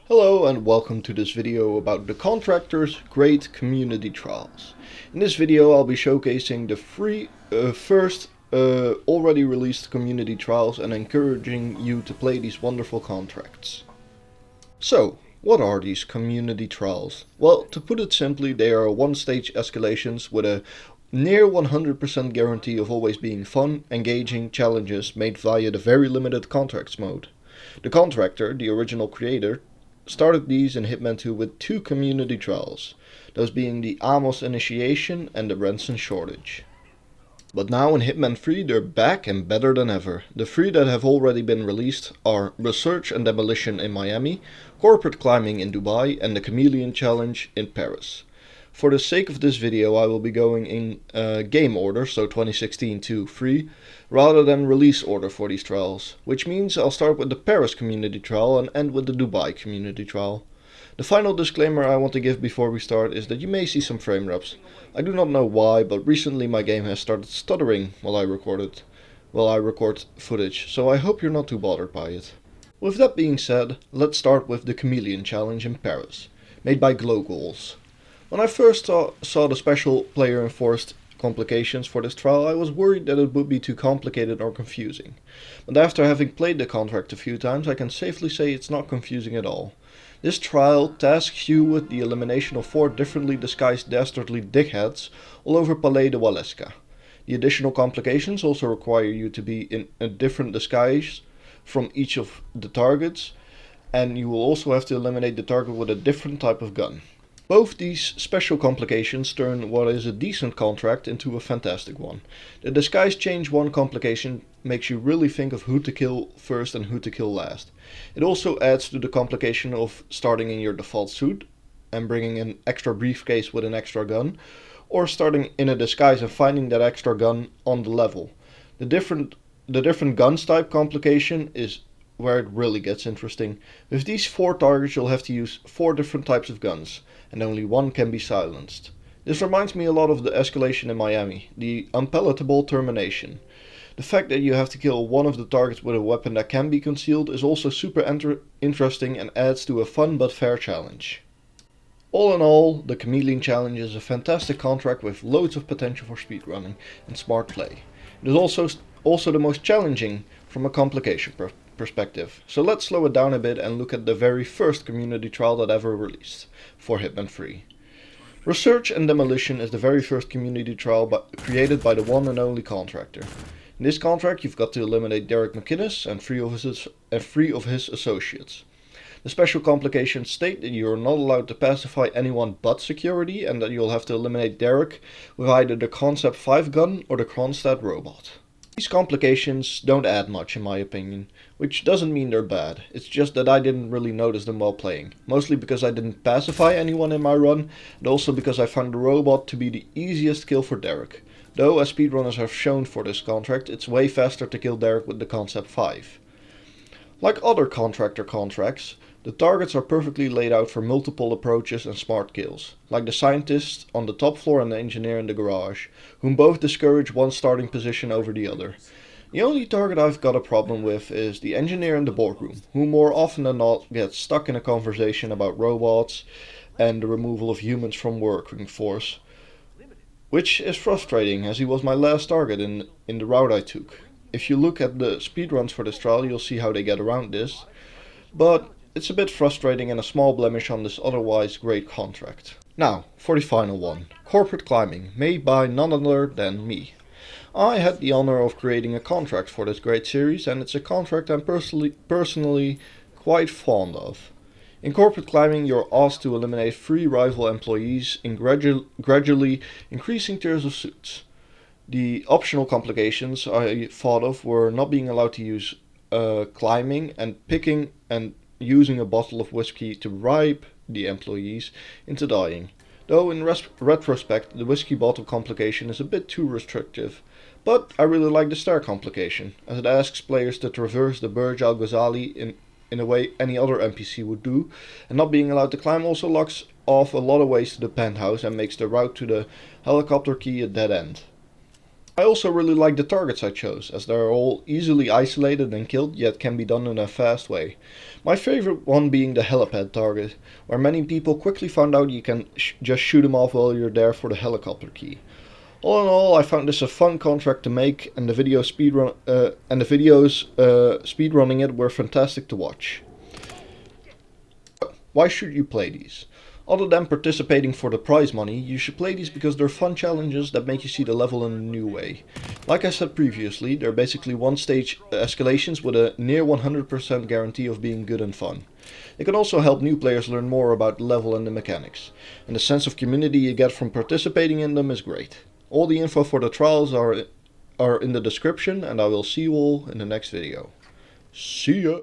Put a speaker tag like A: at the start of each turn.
A: Hello and welcome to this video about the Contractor's Great Community Trials. In this video I'll be showcasing the first already released community trials and encouraging you to play these wonderful contracts. So, what are these community trials? Well, to put it simply, they are one-stage escalations with a near 100% guarantee of always being fun, engaging challenges made via the very limited contracts mode. The Contractor, the original creator, started these in Hitman 2 with two community trials, those being the Amos Initiation and the Ransom Shortage. But now in Hitman 3 they're back and better than ever. The three that have already been released are Research and Demolition in Miami, Corporate Climbing in Dubai and the Chameleon Challenge in Paris. For the sake of this video I will be going in game order, so 2016 to 3, rather than release order for these trials, which means I'll start with the Paris community trial and end with the Dubai community trial. The final disclaimer I want to give before we start is that you may see some frame drops. I do not know why, but recently my game has started stuttering while I record footage, so I hope you're not too bothered by it. With that being said, let's start with the Chameleon Challenge in Paris, made by Glow Goals. When I first saw the special player enforced complications for this trial, I was worried that it would be too complicated or confusing. But after having played the contract a few times, I can safely say it's not confusing at all. This trial tasks you with the elimination of 4 differently disguised dastardly dickheads all over Palais de Waleska. The additional complications also require you to be in a different disguise from each of the targets, and you will also have to eliminate the target with a different type of gun. Both these special complications turn what is a decent contract into a fantastic one. The disguise change 1 complication makes you really think of who to kill first and who to kill last. It also adds to the complication of starting in your default suit and bringing an extra briefcase with an extra gun, or starting in a disguise and finding that extra gun on the level. The different guns type complication is where it really gets interesting. With these 4 targets you'll have to use 4 different types of guns, and only one can be silenced. This reminds me a lot of the escalation in Miami, the unpalatable termination. The fact that you have to kill one of the targets with a weapon that can be concealed is also super interesting and adds to a fun but fair challenge. All in all, the Chameleon Challenge is a fantastic contract with loads of potential for speedrunning and smart play. It is also the most challenging from a complication perspective. So let's slow it down a bit and look at the very first community trial that ever released for Hitman 3. Research and Demolition is the very first community trial created by the one and only Contractor. In this contract you've got to eliminate Derek McInnes and 3 of his associates. The special complications state that you are not allowed to pacify anyone but security, and that you'll have to eliminate Derek with either the Concept 5 gun or the Kronstadt robot. These complications don't add much in my opinion, which doesn't mean they're bad. It's just that I didn't really notice them while playing, mostly because I didn't pacify anyone in my run, and also because I found the robot to be the easiest kill for Derek. Though, as speedrunners have shown for this contract, it's way faster to kill Derek with the Concept 5. Like other Contractor contracts, the targets are perfectly laid out for multiple approaches and smart kills, like the scientist on the top floor and the engineer in the garage, whom both discourage one starting position over the other. The only target I've got a problem with is the engineer in the boardroom, who more often than not gets stuck in a conversation about robots and the removal of humans from working force, which is frustrating as he was my last target in the route I took. If you look at the speedruns for this trial you'll see how they get around this, but it's a bit frustrating and a small blemish on this otherwise great contract. Now, for the final one, Corporate Climbing, made by none other than me. I had the honor of creating a contract for this great series, and it's a contract I'm personally quite fond of. In Corporate Climbing you're asked to eliminate 3 rival employees in gradually increasing tiers of suits. The optional complications I thought of were not being allowed to use climbing and picking and using a bottle of whiskey to bribe the employees into dying. Though in retrospect the whiskey bottle complication is a bit too restrictive, but I really like the stair complication, as it asks players to traverse the Burj Al Ghazali in a way any other NPC would do, and not being allowed to climb also locks off a lot of ways to the penthouse and makes the route to the helicopter key a dead end. I also really like the targets I chose, as they are all easily isolated and killed, yet can be done in a fast way. My favorite one being the helipad target, where many people quickly found out you can just shoot them off while you're there for the helicopter key. All in all, I found this a fun contract to make, and the videos speedrunning it were fantastic to watch. Why should you play these? Other than participating for the prize money, you should play these because they're fun challenges that make you see the level in a new way. Like I said previously, they're basically one stage escalations with a near 100% guarantee of being good and fun. It can also help new players learn more about the level and the mechanics, and the sense of community you get from participating in them is great. All the info for the trials are in the description, and I will see you all in the next video. See ya!